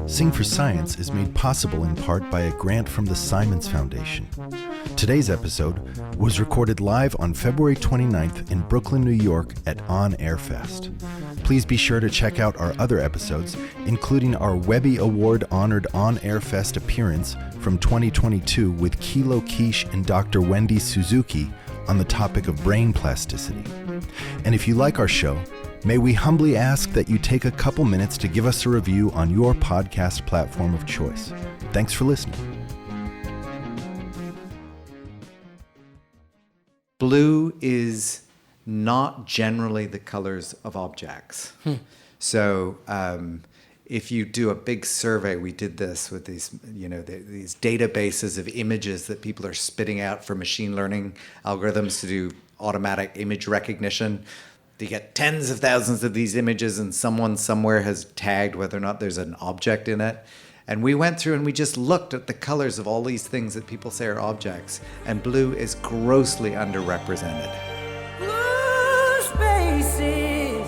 Sing for Science is made possible in part by a grant from the Simons Foundation. Today's episode was recorded live on February 29th in Brooklyn, New York at On Air Fest. Please be sure to check out our other episodes, including our Webby Award-honored On Air Fest appearance from 2022 with Kilo Quiche and Dr. Wendy Suzuki on the topic of brain plasticity. And if you like our show, may we humbly ask that you take a couple minutes to give us a review on your podcast platform of choice. Thanks for listening. Blue is not generally the colors of objects. So if you do a big survey, we did this with these, these databases of images that people are spitting out for machine learning algorithms to do automatic image recognition. You get tens of thousands of these images, and someone somewhere has tagged whether or not there's an object in it. And we went through and we just looked at the colors of all these things that people say are objects, and blue is grossly underrepresented. Blue spaces.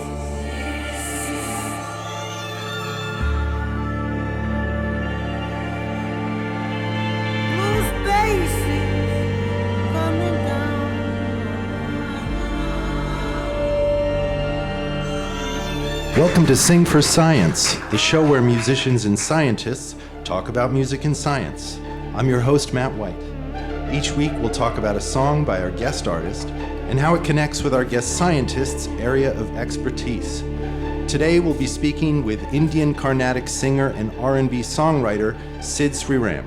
Blue spaces coming down. Welcome to Sing for Science, the show where musicians and scientists talk about music and science. I'm your host, Matt White. Each week we'll talk about a song by our guest artist and how it connects with our guest scientist's area of expertise. Today we'll be speaking with Indian Carnatic singer and R&B songwriter Sid Sriram.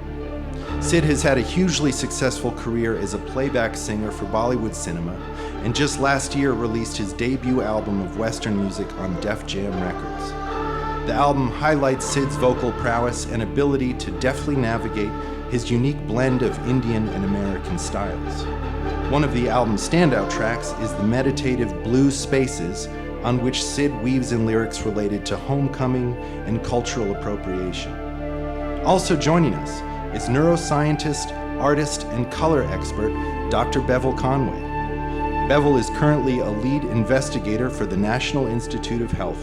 Sid has had a hugely successful career as a playback singer for Bollywood cinema, and just last year released his debut album of Western music on Def Jam Records. The album highlights Sid's vocal prowess and ability to deftly navigate his unique blend of Indian and American styles. One of the album's standout tracks is the meditative Blue Spaces, on which Sid weaves in lyrics related to homecoming and cultural appropriation. Also joining us is neuroscientist, artist, and color expert Dr. Bevil Conway. Bevil is currently a lead investigator for the National Institute of Health,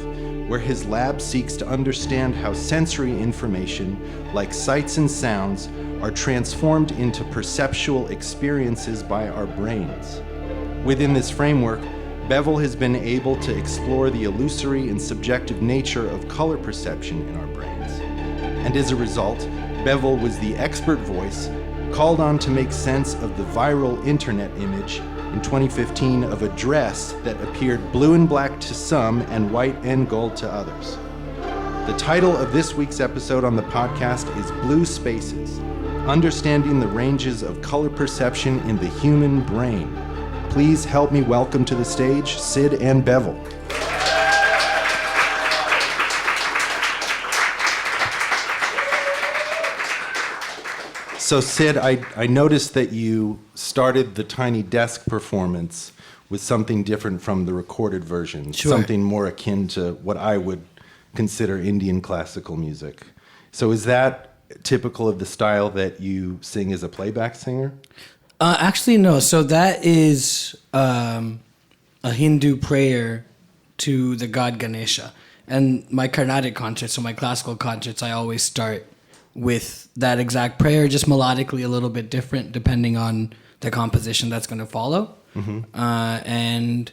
where his lab seeks to understand how sensory information, like sights and sounds, are transformed into perceptual experiences by our brains. Within this framework, Bevil has been able to explore the illusory and subjective nature of color perception in our brains. And as a result, Bevil was the expert voice called on to make sense of the viral internet image in 2015 of a dress that appeared blue and black to some and white and gold to others. The title of this week's episode on the podcast is Blue Spaces, Understanding the Ranges of Color Perception in the Human Brain. Please help me welcome to the stage Sid and Bevil. So Sid, I noticed that you started the Tiny Desk performance with something different from the recorded version, something more akin to what I would consider Indian classical music. So is that typical of the style that you sing as a playback singer? Actually, no. So that is a Hindu prayer to the god Ganesha. And my Carnatic concerts, so my classical concerts, I always start with that exact prayer, just melodically a little bit different depending on the composition that's going to follow. Mm-hmm. And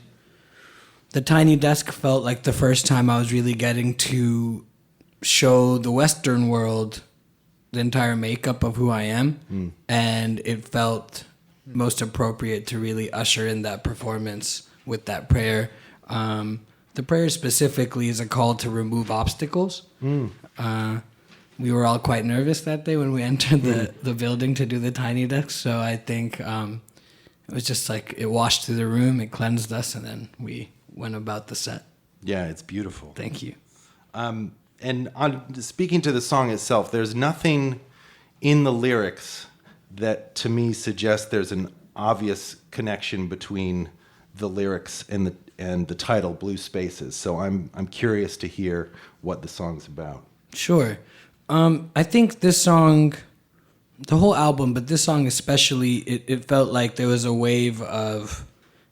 the Tiny Desk felt like the first time I was really getting to show the Western world the entire makeup of who I am. And it felt most appropriate to really usher in that performance with that prayer. The prayer specifically is a call to remove obstacles. We were all quite nervous that day when we entered the building to do the Tiny Desk. So I think it was just like it washed through the room, it cleansed us, and then we went about the set. Yeah, it's beautiful. Thank you. And speaking to the song itself, there's nothing in the lyrics that to me suggests there's an obvious connection between the lyrics and the title, Blue Spaces. So I'm curious to hear what the song's about. Sure. I think this song, the whole album, but this song especially, it felt like there was a wave of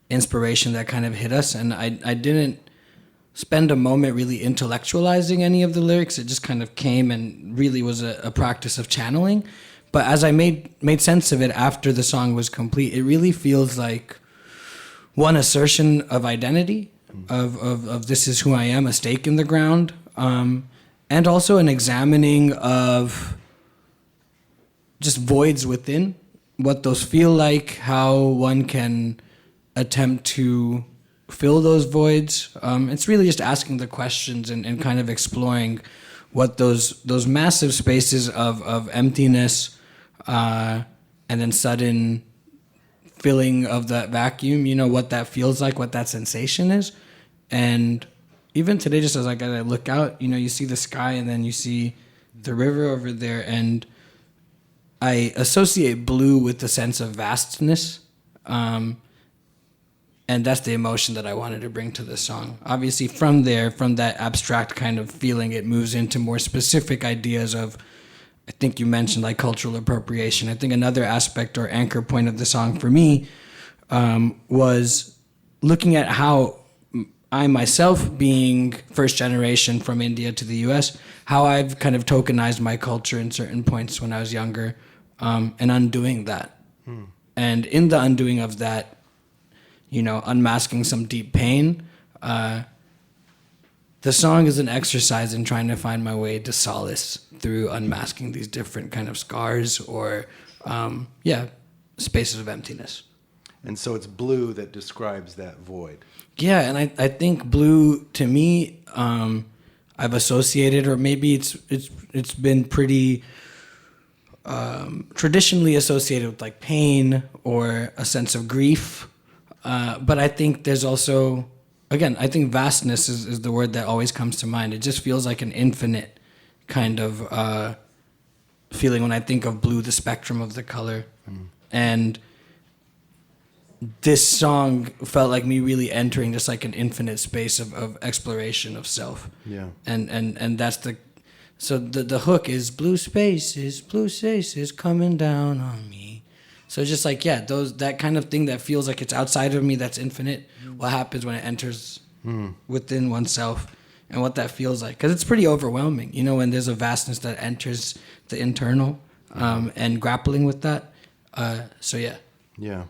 inspiration that kind of hit us, and I didn't spend a moment really intellectualizing any of the lyrics. It just kind of came and really was a practice of channeling. But as I made sense of it after the song was complete, it really feels like one assertion of identity, of this is who I am, a stake in the ground, and also an examining of just voids within, what those feel like, how one can attempt to fill those voids. It's really just asking the questions and kind of exploring what those massive spaces of emptiness and then sudden filling of that vacuum, what that feels like, what that sensation is. And even today, just as I look out, you see the sky and then you see the river over there, and I associate blue with the sense of vastness. And that's the emotion that I wanted to bring to the song. Obviously, from that abstract kind of feeling, it moves into more specific ideas of, I think you mentioned, like cultural appropriation. I think another aspect or anchor point of the song for me was looking at how I myself, being first generation from India to the US, how I've kind of tokenized my culture in certain points when I was younger, and undoing that. And in the undoing of that, unmasking some deep pain. The song is an exercise in trying to find my way to solace through unmasking these different kind of scars or, spaces of emptiness. And so it's blue that describes that void. Yeah, and I think blue, to me, I've associated, or maybe it's been pretty traditionally associated with like pain or a sense of grief. But I think there's also, again, I think vastness is the word that always comes to mind. It just feels like an infinite kind of feeling when I think of blue, the spectrum of the color. And this song felt like me really entering just like an infinite space of exploration of self. Yeah. And that's the hook is blue spaces coming down on me. So just like, that kind of thing that feels like it's outside of me, that's infinite. What happens when it enters within oneself and what that feels like. Because it's pretty overwhelming, when there's a vastness that enters the internal and grappling with that. Yeah.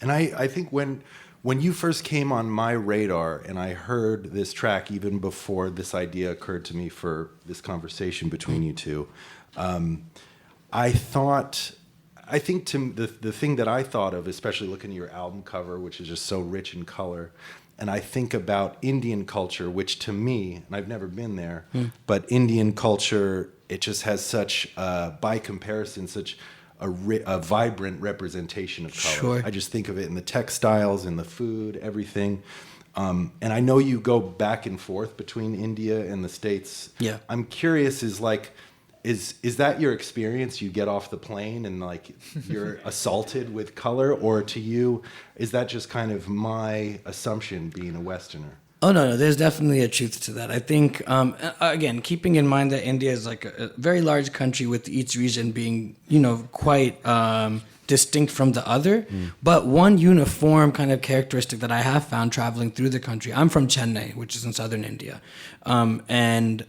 And I think when you first came on my radar and I heard this track, even before this idea occurred to me for this conversation between you two, I think the thing that I thought of, especially looking at your album cover, which is just so rich in color, and I think about Indian culture, which to me, and I've never been there, but Indian culture, it just has such, by comparison, such a vibrant representation of color. Sure. I just think of it in the textiles, in the food, everything. And I know you go back and forth between India and the States. Yeah. I'm curious, is that your experience? You get off the plane and like you're assaulted with color, or to you, is that just kind of my assumption being a Westerner? Oh, no, there's definitely a truth to that. I think, again, keeping in mind that India is like a very large country with each region being, quite distinct from the other. But one uniform kind of characteristic that I have found traveling through the country, I'm from Chennai, which is in southern India. And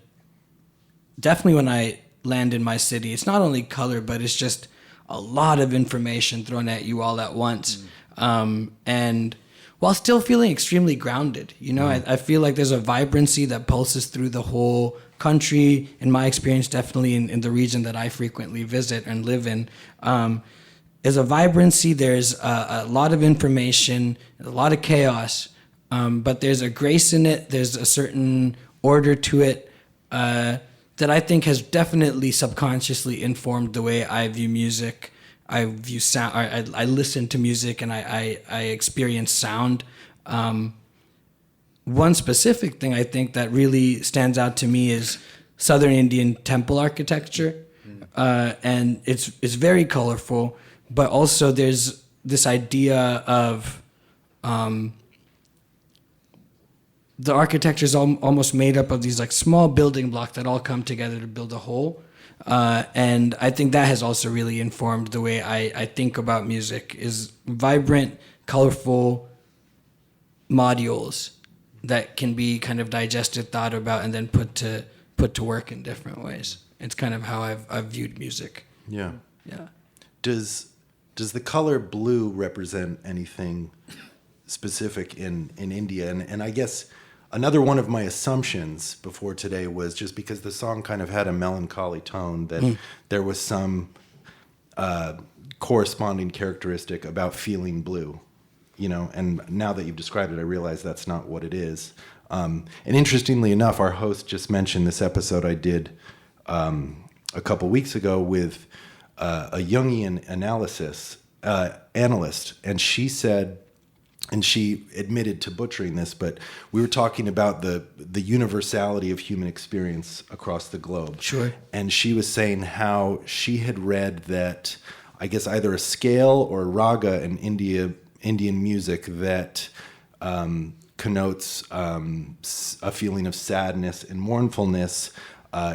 definitely when I land in my city, it's not only color, but it's just a lot of information thrown at you all at once. And while still feeling extremely grounded, I feel like there's a vibrancy that pulses through the whole country. In my experience, definitely in the region that I frequently visit and live in, there's a vibrancy, there's a lot of information, a lot of chaos, but there's a grace in it, there's a certain order to it that I think has definitely subconsciously informed the way I view music. I view sound. I listen to music and I experience sound. One specific thing I think that really stands out to me is Southern Indian temple architecture, and it's very colorful, but also there's this idea of the architecture is almost made up of these like small building blocks that all come together to build a whole. And I think that has also really informed the way I think about music, is vibrant, colorful modules that can be kind of digested, thought about, and then put to work in different ways. It's kind of how I've viewed music. Yeah. Yeah. Does the color blue represent anything specific in India? And I guess another one of my assumptions before today was just because the song kind of had a melancholy tone, that there was some corresponding characteristic about feeling blue, and now that you've described it, I realize that's not what it is. And interestingly enough, our host just mentioned this episode I did a couple weeks ago with a Jungian analyst, and she said, and she admitted to butchering this, but we were talking about the universality of human experience across the globe. Sure. And she was saying how she had read that, I guess, either a scale or a raga in Indian music that connotes a feeling of sadness and mournfulness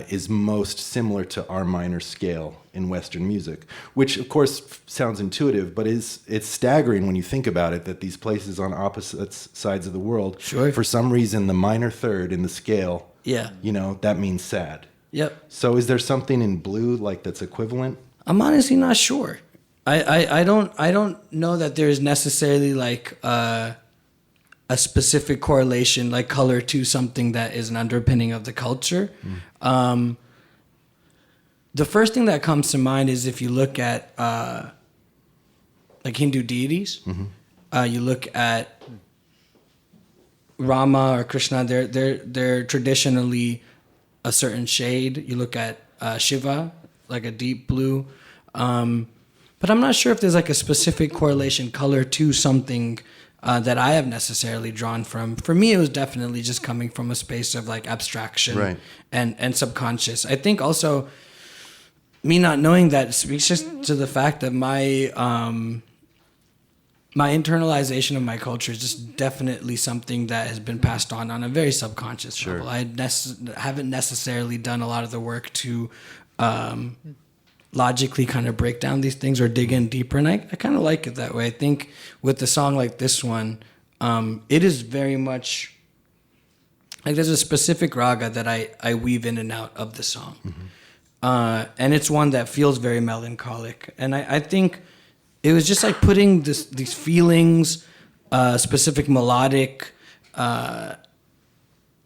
is most similar to our minor scale in Western music, which of course sounds intuitive, but it's staggering when you think about it, that these places on opposite sides of the world, sure, for some reason, the minor third in the scale, that means sad. Yep. So is there something in blue that's equivalent? I'm honestly not sure. I don't know that there's necessarily a specific correlation, like color, to something that is an underpinning of the culture. The first thing that comes to mind is if you look at Hindu deities, you look at Rama or Krishna, they're traditionally a certain shade. You look at Shiva, like a deep blue. But I'm not sure if there's a specific correlation color to something that I have necessarily drawn from. For me, it was definitely just coming from a space of abstraction, right, and subconscious. I think also me not knowing that speaks just to the fact that my internalization of my culture is just definitely something that has been passed on a very subconscious level. I haven't necessarily done a lot of the work to logically kind of break down these things or dig in deeper, and I kind of like it that way. I think with a song like this one, it is very much there's a specific raga that I weave in and out of the song, and it's one that feels very melancholic, and I think it was just putting these feelings, specific melodic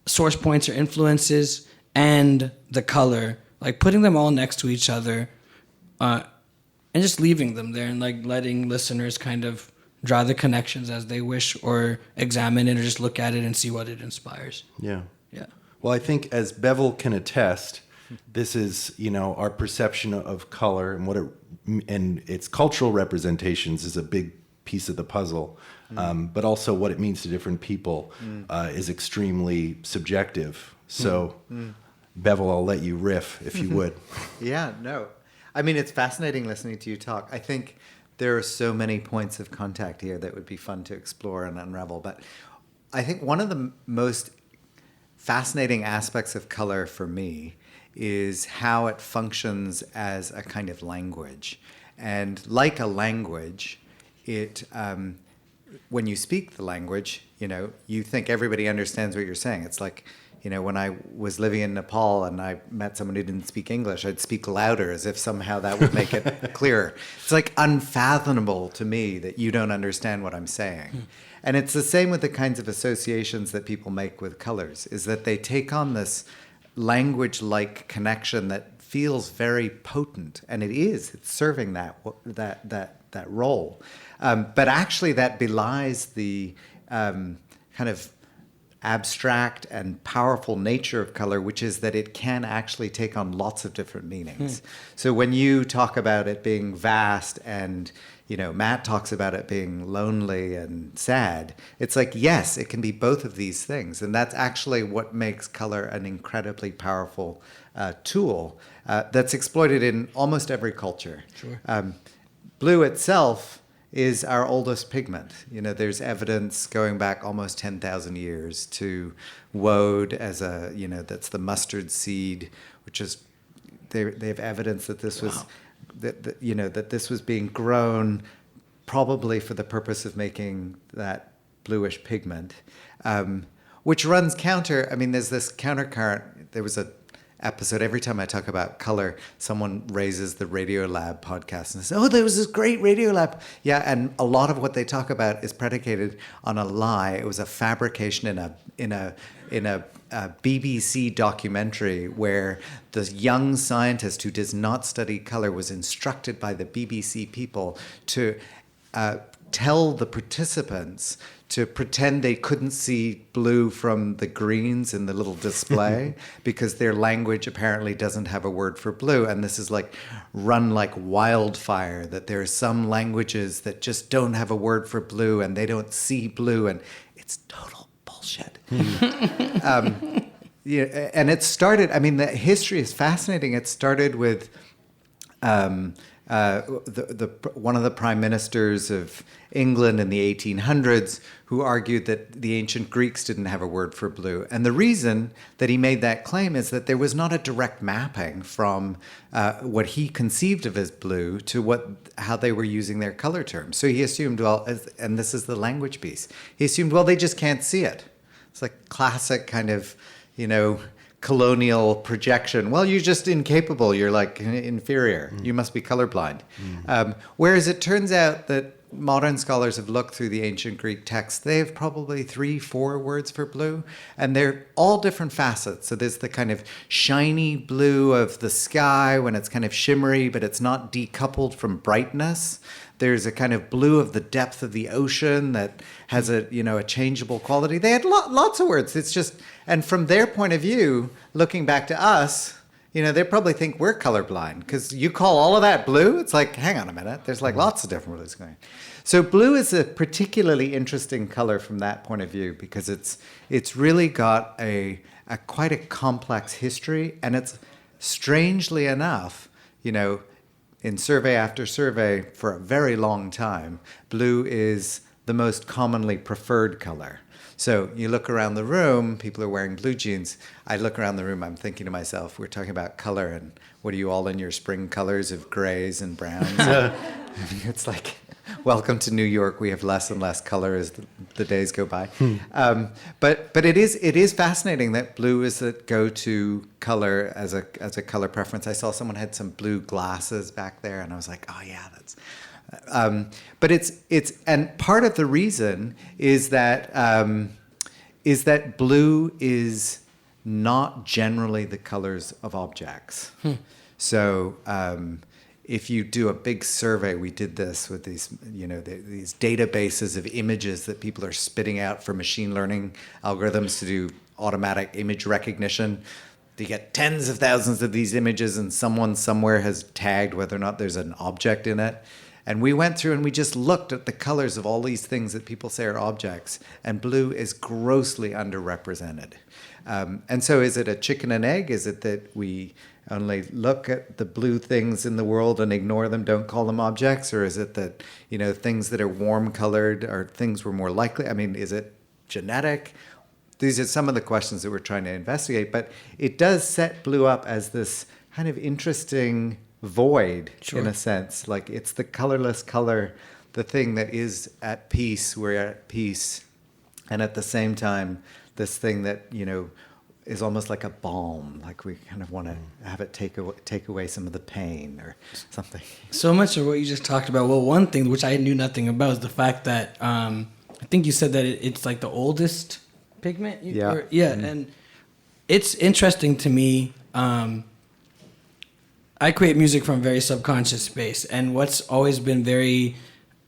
source points or influences, and the color, putting them all next to each other, and just leaving them there and letting listeners kind of draw the connections as they wish, or examine it, or just look at it and see what it inspires. Yeah. Yeah. Well, I think as Bevil can attest, this is, our perception of color and its cultural representations is a big piece of the puzzle. But also what it means to different people is extremely subjective. So, Bevil, I'll let you riff if you would. Yeah, no. I mean, it's fascinating listening to you talk. I think there are so many points of contact here that would be fun to explore and unravel. But I think one of the most fascinating aspects of color for me is how it functions as a kind of language. And like a language, it when you speak the language, you think everybody understands what you're saying. It's like, when I was living in Nepal and I met someone who didn't speak English, I'd speak louder as if somehow that would make it clearer. It's unfathomable to me that you don't understand what I'm saying. And it's the same with the kinds of associations that people make with colors, is that they take on this language-like connection that feels very potent, and it's serving that role. But actually that belies the kind of abstract and powerful nature of color, which is that it can actually take on lots of different meanings. So when you talk about it being vast and, Matt talks about it being lonely and sad, it's yes, it can be both of these things. And that's actually what makes color an incredibly powerful tool that's exploited in almost every culture. Sure. Blue itself is our oldest pigment. There's evidence going back almost 10,000 years to woad as that's the mustard seed, which is, they have evidence that this was, that this was being grown probably for the purpose of making that bluish pigment. which runs counter. I mean, there's this countercurrent. There was a episode, every time I talk about color, someone raises the Radiolab podcast and says, oh, there was this great Radiolab. Yeah, and a lot of what they talk about is predicated on a lie. It was a fabrication in a BBC documentary where the young scientist who does not study color was instructed by the BBC people to tell the participants to pretend they couldn't see blue from the greens in the little display because their language apparently doesn't have a word for blue. And this is like run like wildfire, that there are some languages that just don't have a word for blue and they don't see blue. And it's total bullshit. Yeah, and it started, I mean, the history is fascinating. It started with one of the prime ministers of England in the 1800s who argued that the ancient Greeks didn't have a word for blue. And the reason that he made that claim is that there was not a direct mapping from what he conceived of as blue to how they were using their color terms. So he assumed, well, and this is the language piece, he assumed, well, they just can't see it. It's like classic kind of, colonial projection. Well, you're just incapable. You're like inferior. You must be colorblind. Whereas it turns out that modern scholars have looked through the ancient Greek texts. They have probably 3-4 words for blue, and they're all different facets. So there's the kind of shiny blue of the sky when it's kind of shimmery, but it's not decoupled from brightness. There's a kind of blue of the depth of the ocean that has a changeable quality. They had lots of words. It's just, and from their point of view, looking back to us, they probably think we're colorblind because you call all of that blue. It's like, hang on a minute. There's like lots of different blues going. So blue is a particularly interesting color from that point of view because it's really got a quite a complex history, and it's strangely enough, in survey after survey for a very long time, blue is the most commonly preferred color. So you look around the room, people are wearing blue jeans. I look around the room, I'm thinking to myself, we're talking about color, and what are you all in your spring colors of grays and browns? It's like, welcome to New York. We have less and less color as the days go by. But it is fascinating that blue is the go-to color as a color preference. I saw someone had some blue glasses back there, and I was like, oh yeah, that's. But it's and part of the reason is that blue is not generally the colors of objects. So if you do a big survey, we did this with these these databases of images that people are spitting out for machine learning algorithms to do automatic image recognition. You get tens of thousands of these images, and someone somewhere has tagged whether or not there's an object in it. And we went through and we just looked at the colors of all these things that people say are objects, and blue is grossly underrepresented. And so is it a chicken and egg? Is it that we only look at the blue things in the world and ignore them, don't call them objects? Or is it that, things that are warm colored are things we're more likely? I mean, is it genetic? These are some of the questions that we're trying to investigate, but it does set blue up as this kind of interesting void, in a sense. Like, it's the colorless color, the thing that is at peace, we're at peace, and at the same time, this thing that, is almost like a balm, like we kind of want to have it take away some of the pain or something. So much of what you just talked about, well, one thing which I knew nothing about is the fact that, I think you said that it's like the oldest pigment? And it's interesting to me. I create music from a very subconscious space, and what's always been very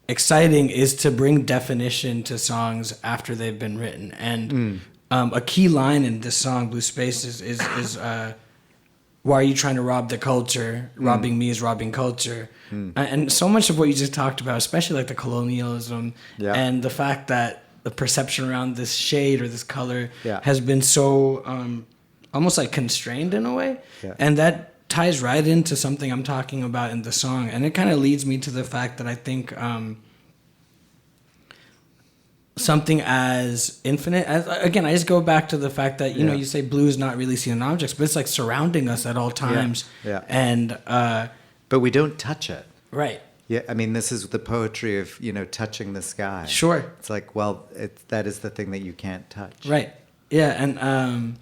exciting is to bring definition to songs after they've been written. And a key line in this song, Blue Space, is why are you trying to rob the culture? Robbing me is robbing culture. And so much of what you just talked about, especially like the colonialism and the fact that the perception around this shade or this color has been so almost like constrained in a way. And that ties right into something I'm talking about in the song. And it kind of leads me to the fact that I think something as infinite as, again, I just go back to the fact that, you say blue is not really seen in objects, but it's like surrounding us at all times. And, but we don't touch it. Right. Yeah, I mean, this is the poetry of, touching the sky. Sure. It's like, well, that is the thing that you can't touch. Right. Yeah, and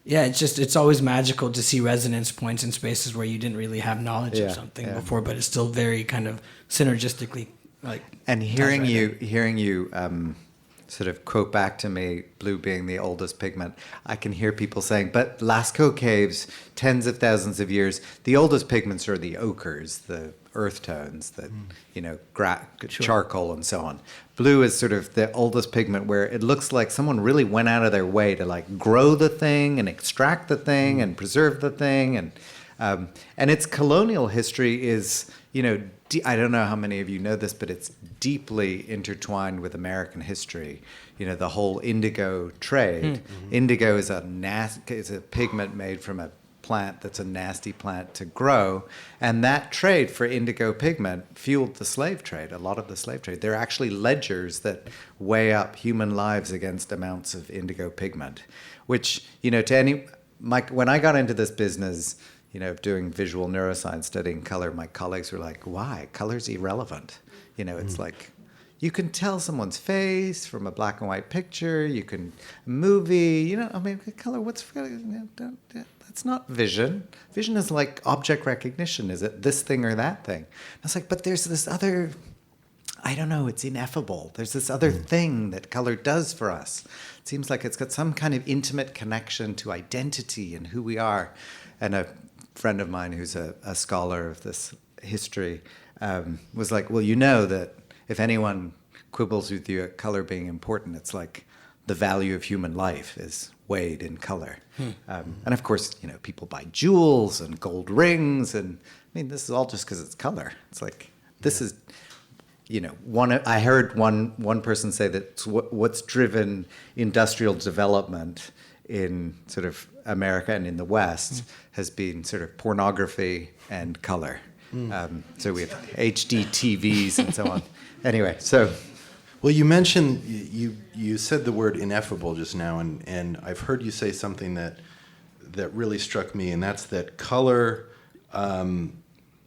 yeah, it's always magical to see resonance points in spaces where you didn't really have knowledge of something before, but it's still very kind of synergistically like. And hearing right you sort of quote back to me, blue being the oldest pigment, I can hear people saying, but Lascaux caves, tens of thousands of years, the oldest pigments are the ochres, the earth tones, the charcoal and so on. Blue is sort of the oldest pigment where it looks like someone really went out of their way to like grow the thing and extract the thing and preserve the thing, and its colonial history is, I don't know how many of you know this, but it's deeply intertwined with American history. The whole indigo trade. Indigo is a pigment made from a plant that's a nasty plant to grow, and that trade for indigo pigment fueled the slave trade, a lot of the slave trade. There are actually ledgers that weigh up human lives against amounts of indigo pigment, which, when I got into this business, doing visual neuroscience, studying color, my colleagues were like, why? Color's irrelevant. It's like, you can tell someone's face from a black and white picture, you can, movie, color, that's not vision. Vision is like object recognition. Is it this thing or that thing? I was like, but there's this other, I don't know, it's ineffable. There's this other thing that color does for us. It seems like it's got some kind of intimate connection to identity and who we are. And a friend of mine who's a scholar of this history was like, well, that if anyone quibbles with you at color being important, it's like the value of human life is weighed in color. And of course, people buy jewels and gold rings, and this is all just because it's color. It's like, this is, I heard one person say that what's driven industrial development in sort of America and in the West has been sort of pornography and color. So we have HD TVs and so on. Anyway, so. Well, you mentioned, you said the word ineffable just now, and I've heard you say something that really struck me, and that's that color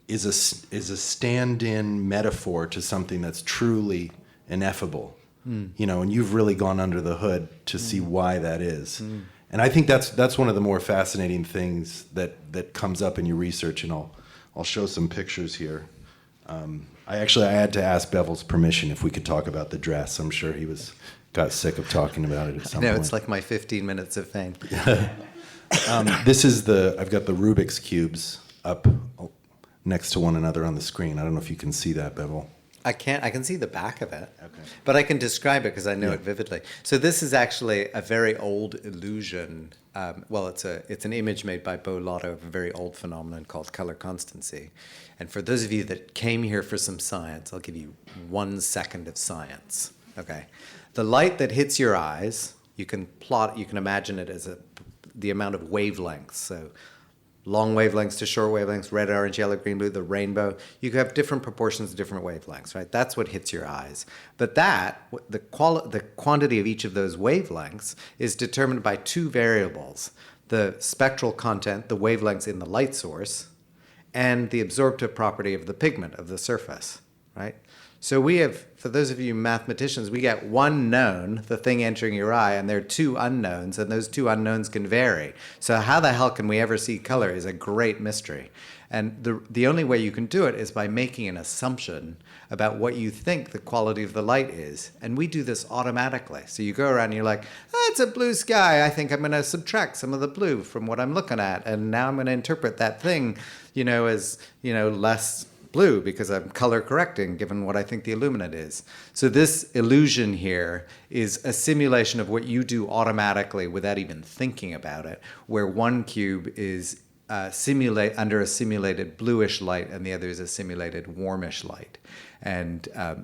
is a stand-in metaphor to something that's truly ineffable. And you've really gone under the hood to see why that is. And I think that's one of the more fascinating things that comes up in your research, and I'll show some pictures here. I had to ask Bevil's permission if we could talk about the dress. I'm sure he got sick of talking about it at some point. No, it's like my 15 minutes of fame. This is I've got the Rubik's cubes up next to one another on the screen. I don't know if you can see that, Bevil. I can see the back of it, okay, but I can describe it because I know it vividly. So this is actually a very old illusion. It's an image made by Beau Lotto of a very old phenomenon called color constancy. And for those of you that came here for some science, I'll give you 1 second of science. Okay, the light that hits your eyes, you can imagine it as the amount of wavelengths. So long wavelengths to short wavelengths, red, orange, yellow, green, blue, the rainbow. You can have different proportions of different wavelengths, right? That's what hits your eyes. But the quantity of each of those wavelengths is determined by 2 variables: the spectral content, the wavelengths in the light source, and the absorptive property of the pigment of the surface, right? So we have, for those of you mathematicians, we get one known, the thing entering your eye, and there are 2 unknowns, and those 2 unknowns can vary. So how the hell can we ever see color is a great mystery. And the only way you can do it is by making an assumption about what you think the quality of the light is. And we do this automatically. So you go around and you're like, it's a blue sky. I think I'm going to subtract some of the blue from what I'm looking at. And now I'm going to interpret that thing, as, less blue because I'm color correcting given what I think the illuminant is. So this illusion here is a simulation of what you do automatically without even thinking about it, where one cube is under a simulated bluish light and the other is a simulated warmish light. And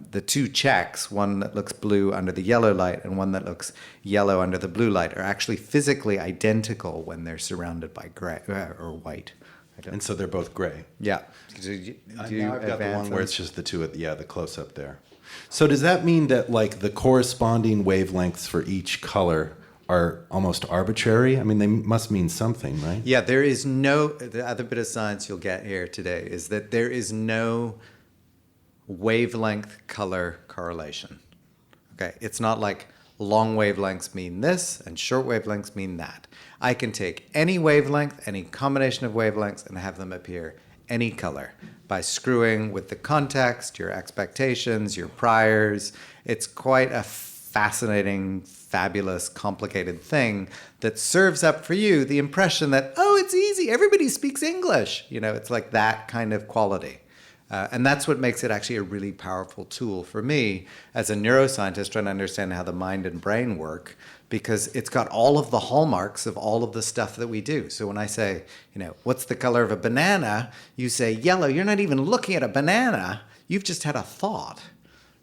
the 2 checks, one that looks blue under the yellow light and one that looks yellow under the blue light, are actually physically identical when they're surrounded by gray or white. And so they're both gray. Yeah. Now I've got the one where it's just the 2 the close-up there. So does that mean that like the corresponding wavelengths for each color are almost arbitrary? I mean, they must mean something, right? Yeah, the other bit of science you'll get here today is that there is no wavelength color correlation. Okay, it's not like long wavelengths mean this and short wavelengths mean that. I can take any wavelength, any combination of wavelengths, and have them appear any color by screwing with the context, your expectations, your priors. It's quite a fascinating, fabulous, complicated thing that serves up for you the impression that, oh, it's easy, everybody speaks English. It's like that kind of quality. And that's what makes it actually a really powerful tool for me as a neuroscientist trying to understand how the mind and brain work, because it's got all of the hallmarks of all of the stuff that we do. So when I say, what's the color of a banana? You say yellow. You're not even looking at a banana. You've just had a thought,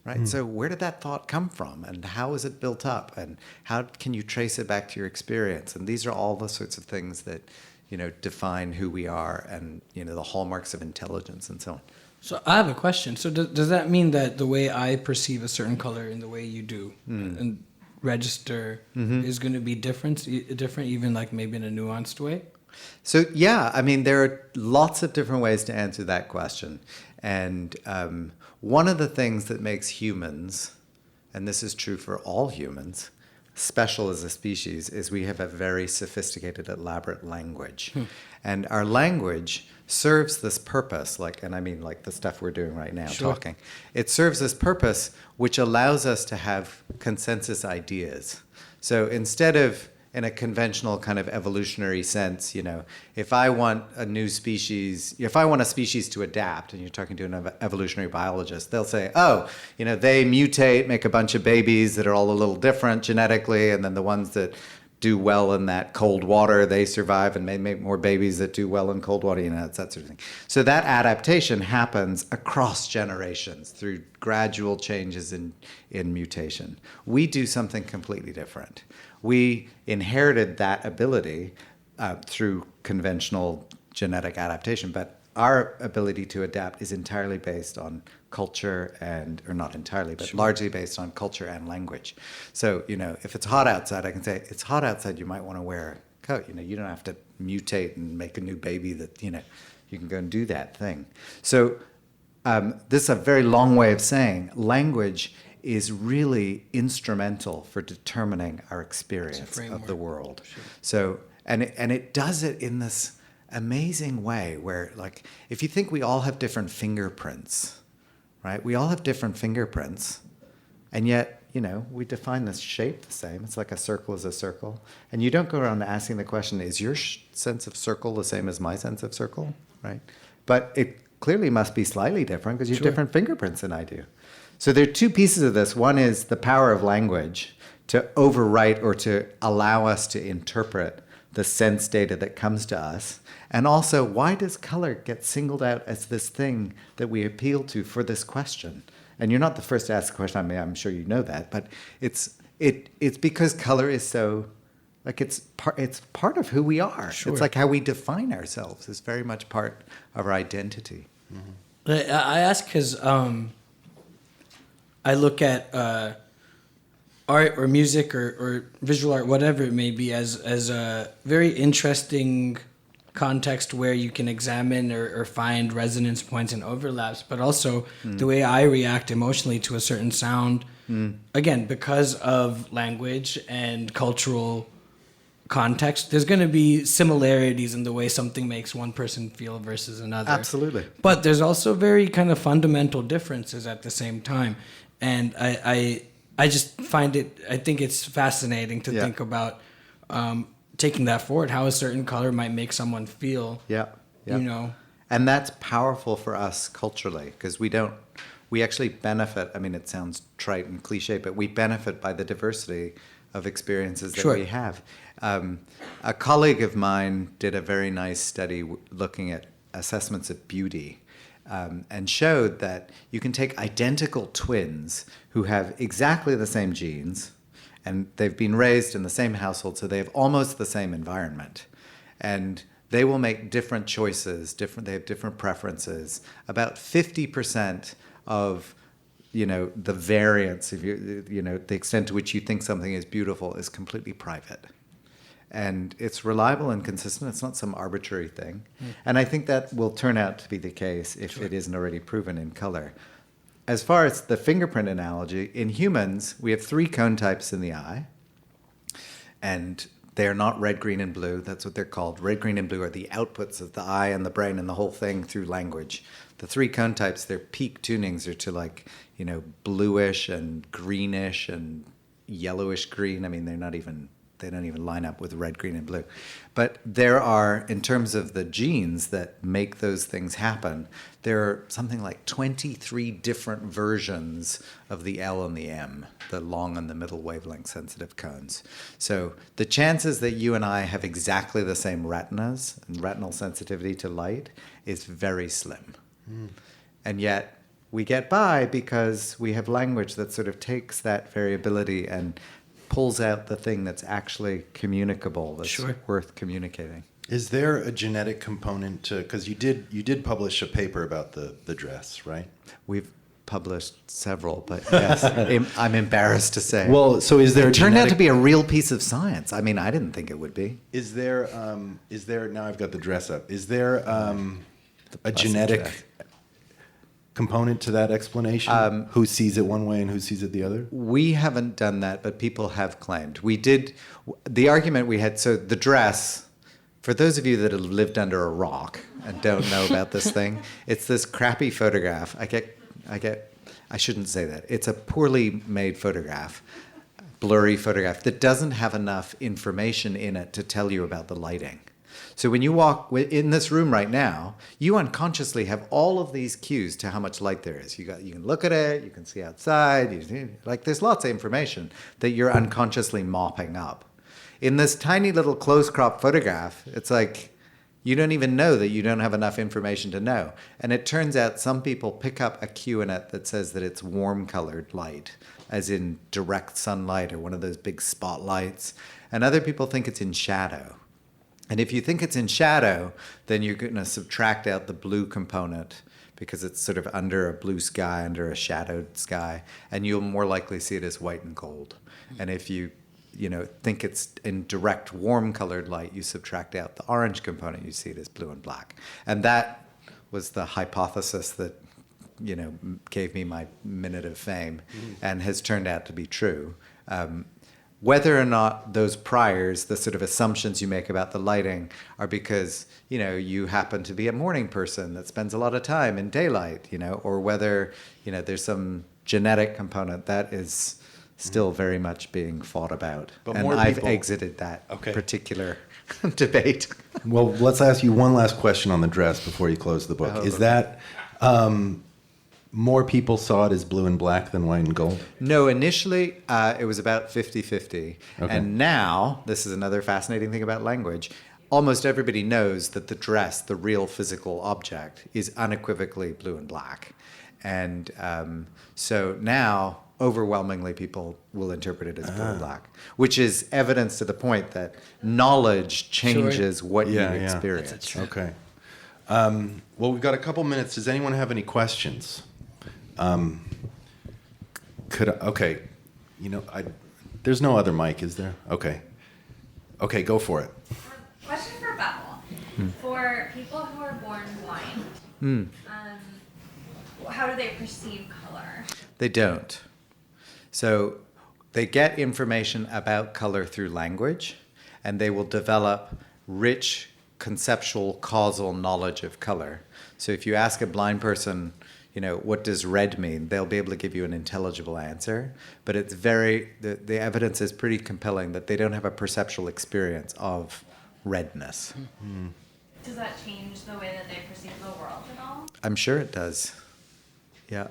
right? So where did that thought come from? And how is it built up? And how can you trace it back to your experience? And these are all the sorts of things that, define who we are and, the hallmarks of intelligence and so on. So I have a question. So does that mean that the way I perceive a certain color and the way you do and register is going to be different, even like maybe in a nuanced way? So yeah, I mean, there are lots of different ways to answer that question. And one of the things that makes humans, and this is true for all humans, special as a species, is we have a very sophisticated, elaborate language. And our language serves this purpose, and I mean like the stuff we're doing right now, talking. It serves this purpose which allows us to have consensus ideas. So instead of in a conventional kind of evolutionary sense, if I want a species to adapt, and you're talking to an evolutionary biologist, they'll say, they mutate, make a bunch of babies that are all a little different genetically, and then the ones that do well in that cold water, they survive and may make more babies that do well in cold water, it's that sort of thing. So that adaptation happens across generations through gradual changes in mutation. We do something completely different. We inherited that ability through conventional genetic adaptation, but our ability to adapt is entirely based on culture or not entirely, but largely based on culture and language. So, if it's hot outside, I can say, it's hot outside, you might want to wear a coat. You don't have to mutate and make a new baby that, you can go and do that thing. So this is a very long way of saying language is really instrumental for determining our experience of the world. Sure. So, and it does it in this amazing way where, if you think we all have different fingerprints, right? We all have different fingerprints, and yet, we define this shape the same. It's like a circle is a circle. And you don't go around asking the question, is your sense of circle the same as my sense of circle, right? But it clearly must be slightly different because you have different fingerprints than I do. So there are two pieces of this. One is the power of language to overwrite or to allow us to interpret the sense data that comes to us. And also, why does color get singled out as this thing that we appeal to for this question? And you're not the first to ask the question. I mean, I'm sure you know that, but it's because color is so, it's part of who we are. Sure. It's like how we define ourselves is very much part of our identity. Mm-hmm. I ask because I look at art or music or visual art, whatever it may be, as a very interesting context where you can examine or find resonance points and overlaps, but also the way I react emotionally to a certain sound, again, because of language and cultural context, there's going to be similarities in the way something makes one person feel versus another. Absolutely. But there's also very kind of fundamental differences at the same time. And I just find I think it's fascinating to think about taking that forward, how a certain color might make someone feel. Yeah. And that's powerful for us culturally because we actually benefit. I mean, it sounds trite and cliche, but we benefit by the diversity of experiences that we have. A colleague of mine did a very nice study looking at assessments of beauty and showed that you can take identical twins who have exactly the same genes and they've been raised in the same household, so they have almost the same environment. And they will make different choices, they have different preferences. About 50% of the variance of the extent to which you think something is beautiful is completely private. And it's reliable and consistent. It's not some arbitrary thing. And I think that will turn out to be the case if it isn't already proven in color. as far as the fingerprint analogy, in humans, we have 3 cone types in the eye. And they're not red, green, and blue. That's what they're called. Red, green, and blue are the outputs of the eye and the brain and the whole thing through language. The 3 cone types, their peak tunings are to like, bluish and greenish and yellowish green. I mean, they don't even line up with red, green, and blue. But there are, in terms of the genes that make those things happen, there are something like 23 different versions of the L and the M, the long and the middle wavelength sensitive cones. So the chances that you and I have exactly the same retinas and retinal sensitivity to light is very slim. And yet we get by because we have language that sort of takes that variability and pulls out the thing that's actually communicable, that's worth communicating. Is there a genetic component to, because you did publish a paper about the dress, right? We've published several, but yes, I'm embarrassed to say. Well, so is there it turned out to be a real piece of science. I mean, I didn't think it would be. Is there, now I've got the dress up, is there a genetic component to that explanation? Who sees it one way and who sees it the other? We haven't done that, but people have claimed. We did, the argument we had, so the dress, for those of you that have lived under a rock and don't know about this thing, it's this crappy photograph. I shouldn't say that. It's a poorly made photograph, blurry photograph that doesn't have enough information in it to tell you about the lighting. So when you walk in this room right now, you unconsciously have all of these cues to how much light there is. You can look at it, you can see outside, there's lots of information that you're unconsciously mopping up. In this tiny little close crop photograph, it's like you don't even know that you don't have enough information to know. And it turns out some people pick up a cue in it that says that it's warm colored light, as in direct sunlight or one of those big spotlights. And other people think it's in shadow. And if you think it's in shadow, then you're going to subtract out the blue component because it's sort of under a blue sky, under a shadowed sky, and you'll more likely see it as white and gold. And if you think it's in direct warm colored light, you subtract out the orange component, you see it as blue and black. And that was the hypothesis that, gave me my minute of fame and has turned out to be true. Whether or not those priors, the sort of assumptions you make about the lighting, are because, you happen to be a morning person that spends a lot of time in daylight, or whether, there's some genetic component that is still very much being fought about. But and I've exited that particular debate. Well, let's ask you one last question on the dress before you close the book. Is that more people saw it as blue and black than white and gold? No, initially it was about 50-50. Okay. And now, this is another fascinating thing about language, almost everybody knows that the dress, the real physical object, is unequivocally blue and black. And so now, overwhelmingly, people will interpret it as blue and black, which is evidence to the point that knowledge changes what you experience. Okay. Well, we've got a couple minutes. Does anyone have any questions? There's no other mic, is there? Okay, go for it. Question for Bevil. For people who are born blind, how do they perceive color? They don't. So they get information about color through language, and they will develop rich conceptual causal knowledge of color. So if you ask a blind person, what does red mean? They'll be able to give you an intelligible answer, but it's the evidence is pretty compelling that they don't have a perceptual experience of redness. Mm-hmm. Does that change the way that they perceive the world at all? I'm sure it does. Yeah.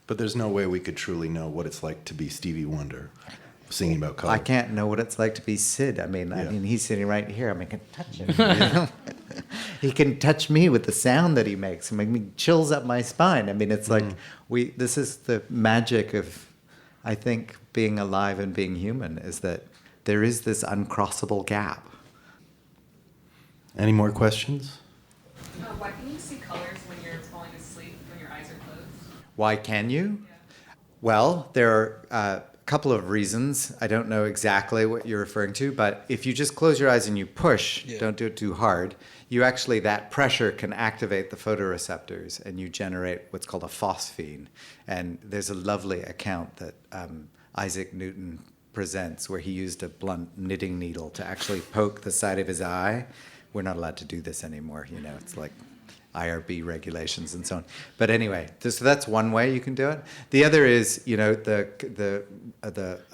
But there's no way we could truly know what it's like to be Stevie Wonder singing about color. I can't know what it's like to be Sid. I mean, he's sitting right here. I can touch him. He can touch me with the sound that he makes. It me chills up my spine. I mean, it's like this is the magic of, I think, being alive and being human, is that there is this uncrossable gap. Any more questions? Why can you see colors when you're falling asleep, when your eyes are closed? Why can you? Yeah. Well, there are a couple of reasons. I don't know exactly what you're referring to, but if you just close your eyes and you push, don't do it too hard, that pressure can activate the photoreceptors and you generate what's called a phosphene. And there's a lovely account that Isaac Newton presents where he used a blunt knitting needle to actually poke the side of his eye. We're not allowed to do this anymore, it's like IRB regulations and so on. But anyway, so that's one way you can do it. The other is, the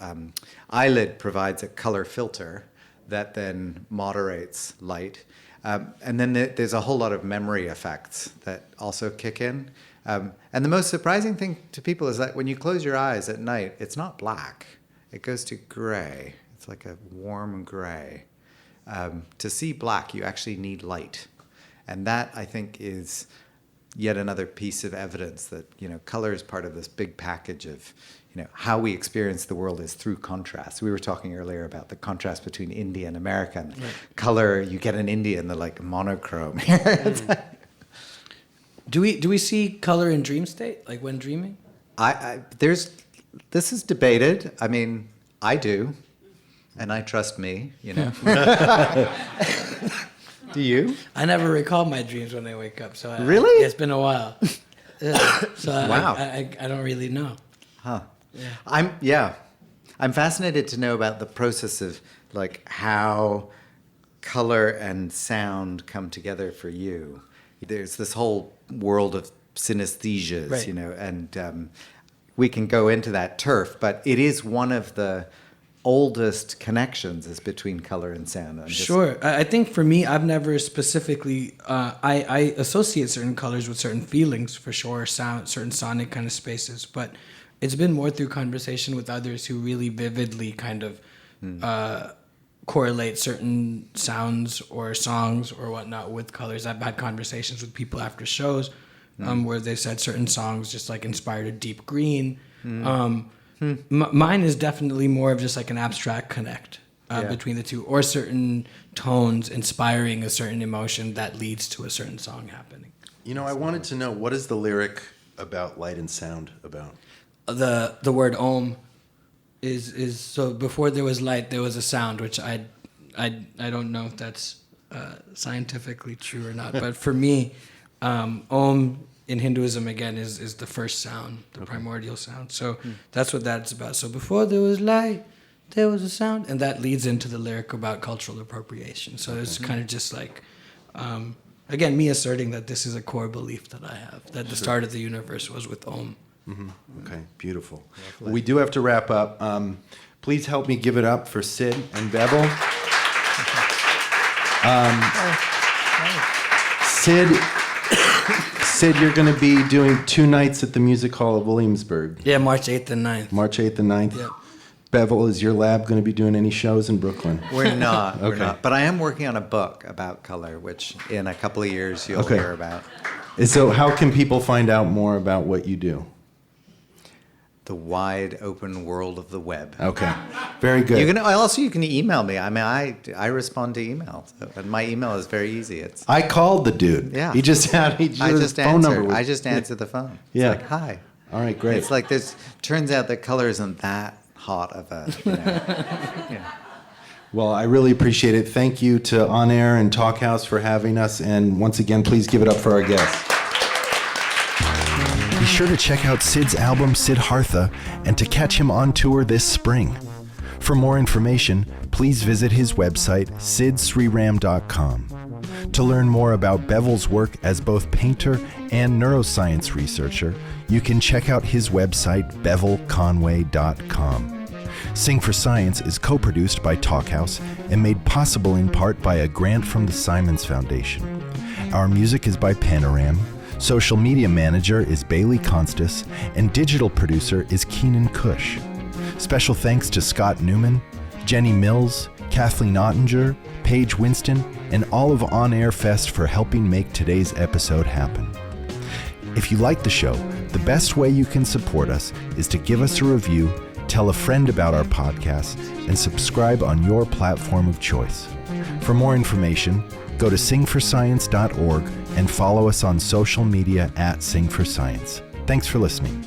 eyelid provides a color filter that then moderates light. And then there's a whole lot of memory effects that also kick in. And the most surprising thing to people is that when you close your eyes at night, it's not black. It goes to gray. It's like a warm gray. To see black, you actually need light. And that, I think, is yet another piece of evidence that, color is part of this big package of, how we experience the world is through contrast. We were talking earlier about the contrast between India and America. And color, you get in India and they're like monochrome. Do we see color in dream state, like when dreaming? This is debated. I mean, I do. And I trust me, Do you? I never recall my dreams when I wake up. So really? It's been a while. So wow. I don't really know. Huh. Yeah. I'm fascinated to know about the process of how color and sound come together for you. There's this whole world of synesthesias, right. And we can go into that turf, but it is one of the oldest connections is between color and sound. Sure. I think for me, I've never specifically, I associate certain colors with certain feelings for sure, certain sonic kind of spaces, but it's been more through conversation with others who really vividly kind of correlate certain sounds or songs or whatnot with colors. I've had conversations with people after shows where they said certain songs just inspired a deep green. Mine is definitely more of just an abstract connect between the two, or certain tones inspiring a certain emotion that leads to a certain song happening. I wanted to know, what is the lyric about light and sound about? The word Om is so before there was light, there was a sound, which I don't know if that's scientifically true or not, but for me, Om in Hinduism, again, is the first sound, the primordial sound. So that's what that's about. So before there was light, there was a sound. And that leads into the lyric about cultural appropriation. So it's kind of just again, me asserting that this is a core belief that I have, that the start of the universe was with Om. Mm-hmm. Okay, beautiful. Well, we do have to wrap up. Please help me give it up for Sid and Bevil. Sid, you're going to be doing 2 nights at the Music Hall of Williamsburg. Yeah, March 8th and 9th. March 8th and 9th? Yep. Bevel, is your lab going to be doing any shows in Brooklyn? We're not. Okay. We're not. But I am working on a book about color, which in a couple of years you'll hear about. So how can people find out more about what you do? The wide open world of the web. Okay, very good. You can email me. I mean, I respond to email, and my email is very easy. I called the dude. Yeah. He just had his phone number. I just answer the phone. It's Yeah. hi. All right, great. It's like this. Turns out that color isn't that hot of a. Well, I really appreciate it. Thank you to On Air and Talkhouse for having us, and once again, please give it up for our guests. Be sure to check out Sid's album, Siddhartha, and to catch him on tour this spring. For more information, please visit his website, sidsriram.com. To learn more about Bevil's work as both painter and neuroscience researcher, you can check out his website, bevilconway.com. Sing for Science is co-produced by Talkhouse and made possible in part by a grant from the Simons Foundation. Our music is by Panoram. Social media manager is Bailey Constas, and digital producer is Keenan Cush. Special thanks to Scott Newman, Jenny Mills, Kathleen Ottinger, Paige Winston, and all of On Air Fest for helping make today's episode happen. If you like the show, the best way you can support us is to give us a review, tell a friend about our podcast, and subscribe on your platform of choice. For more information, go to singforscience.org and follow us on social media @SingForScience. Thanks for listening.